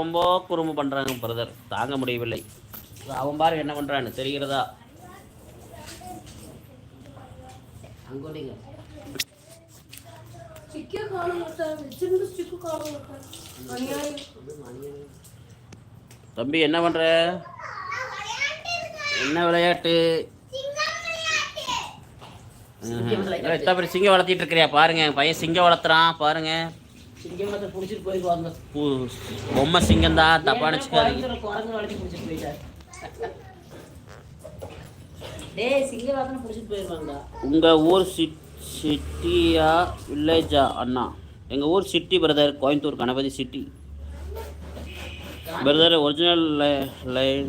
ரொம்ப குறும்பு பண்ணுறாங்க பிரதர், தாங்க முடியவில்லை. அவன் பாரு என்ன பண்ணுறான்னு தெரிகிறதா? அங்கோடிங்க தம்பி என்ன பண்ற? என்ன விளையாட்டு? சிங்கம் வளர்த்திட்டு இருக்கிறியா? பாருங்க என் பையன் சிங்கம் வளர்த்துறான் பாருங்க. சிங்கத்தை பிடிச்சிட்டு போயிடுவாங்க. பொம்மை சிங்கம் தான், தப்பா நினைச்சுக்காதீங்க. குரங்கு வளர்த்தி பிடிச்சிட்டு போயிட்டார். உங்க ஊர் சிட்டியா வில்லேஜா? அண்ணா எங்க ஊர் city brother, Coimbatore Ganapathy city brother. Original line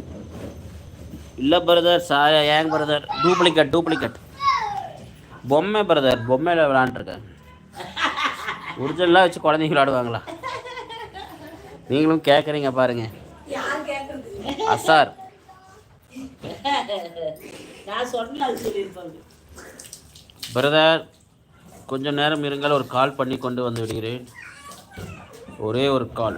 இல்லை பிரதர், ஏங் பிரதர், டூப்ளிகேட் பொம்மை பிரதர். பொம்மையில் விளாண்டுருக்கேன். ஒரிஜினலாக வச்சு குழந்தைங்க விளாடுவாங்களா? நீங்களும் கேட்குறீங்க பாருங்க. அசார் பிரதர் கொஞ்சம் நேரம் இருங்கள், ஒரு கால் பண்ணி கொண்டு வந்து விடுகிறேன். ஒரே ஒரு கால்,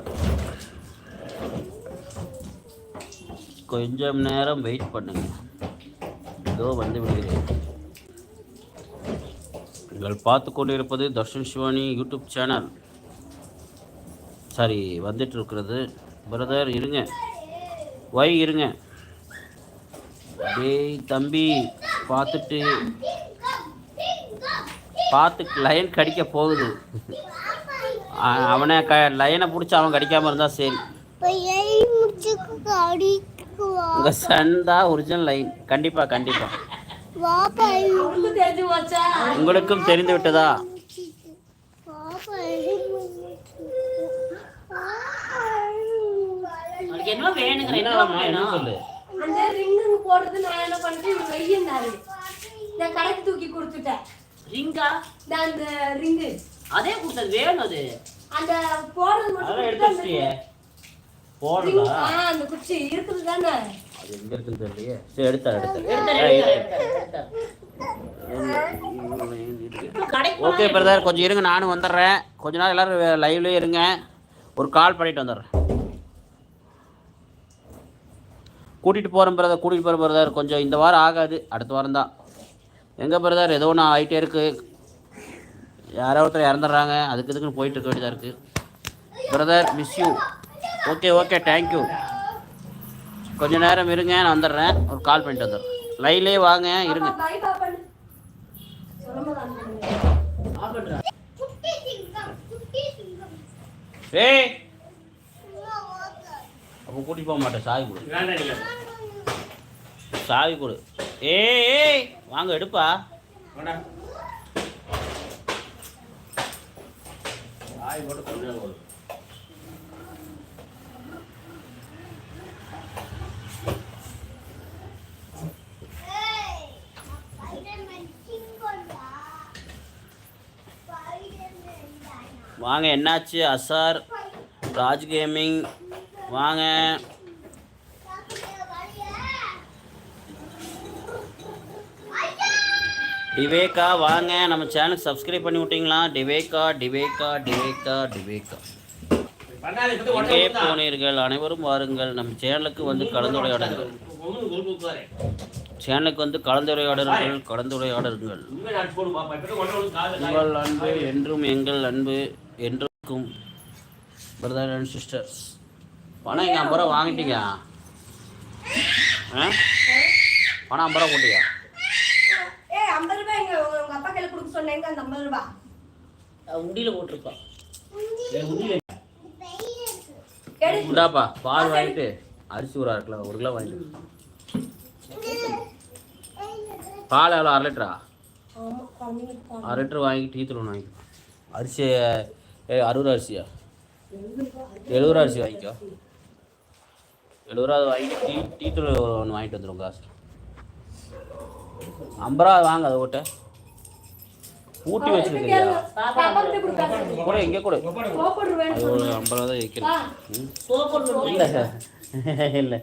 கொஞ்சம் நேரம் வெயிட் பண்ணுங்க, இதோ வந்து விடுகிறேன். நீங்கள் பார்த்து கொண்டு இருப்பது தர்ஷன் சிவானி யூடியூப் சேனல். சரி வந்துட்டு இருக்கிறது பிரதர். இருங்க இருங்க. டேய் தம்பி, பார்த்து லைன் கடிக்க போகுது. அவனை லைனை பிடிச்சி அவன் கடிக்காமல் இருந்தால் சரி. உங்கள் சன் தான் ஒரிஜினல் லைன். கண்டிப்பாக உங்களுக்கும் தெரிந்து விட்டதா? என்ன சொல்லு? அந்த ரிங் போடுறது நான் என்ன பண்ணிட்டேன், வெய்யனாரு நான் கடைக்கு தூக்கி கொடுத்துட்டேன். ரிங்கா? அந்த ரிங் அதே கொடுத்தது வேணும். அது அந்த போடுறது மட்டும் எடுத்துட்டியே. போடுறா அந்த குச்சி இருக்குது தானே? அது எங்க இருக்குன்னு தெரியலையே. சரி எடுத்தா. ஓகே பிரதர், கொஞ்சம் இருங்க, நானும் வந்துடுறேன். கொஞ்ச நாள் எல்லாரும் லைவ்லேயே இருங்க, ஒரு கால் பண்ணிட்டு வந்துடுறேன். கூட்டிகிட்டு போகிறேன் பிரதர். கொஞ்சம் இந்த வாரம் ஆகாது, அடுத்த வாரம் தான். எங்கே பிரதர்? ஏதோ ஒன்று ஆகிட்டே இருக்குது. யாரோ ஒருத்தர் இறந்துடுறாங்க, இதுக்குன்னு போயிட்டு இருக்க வேண்டியதாக இருக்குது. Brother miss you. Okay thank you. கொஞ்சம் நேரம் இருங்க, நான் வந்துடுறேன், ஒரு கால் பண்ணிட்டு வந்துடுறேன். லைவ்லேயே வாங்க, இருங்க. ஏய் அப்போ கூட்டிட்டு போக மாட்டேன். சாவி கொடு. ஏய் வாங்க எடுப்பா. சாவி போட்டு கொஞ்சம் கொடு. வாங்க. என்னாச்சு அசார்? ராஜ் கேமிங் வாங்க. டிவேக்கா வாங்க, நம்ம சேனலுக்கு சப்ஸ்கிரைப் பண்ணி விட்டீங்களா? டிவேக்கா. எங்கே போனீர்கள்? அனைவரும் வாருங்கள், நம்ம சேனலுக்கு வந்து கலந்துரையாடுங்கள். உங்கள் அன்பு என்றும் எங்கள் அன்பு என்றும். பிரதர் அண்ட் சிஸ்டர்ஸ், பணம் எங்கள் 50 ரூபா வாங்கிட்டீங்க? பணம் 50 ரூபா போட்டியா? உண்டியில் போட்டிருப்பா. இந்தாப்பா பால் வாங்கிட்டு அரிசி ஒரு 1 கிலோ வாங்கிட்டு. பால் எவ்வளோ? 1/2 லிட்டரா? 1/2 லிட்டர் வாங்கி டீ தூள் ஒன்று வாங்கிக்கோ. அரிசி 60 அரிசியா? 70 ரூபா அரிசி வாங்கிக்கோ. 70 ரூபா வாங்கி டீ தூள் ஒன்று வாங்கிட்டு வந்துடும். காசு 50 ரூபா வாங்க. அதை ஓட்ட ஊட்டி வச்சுருக்கியா கூட? எங்கே கூட 50 ரூபா தான் வைக்கிறேன். இல்லை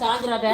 சாஞ்சிராட்ட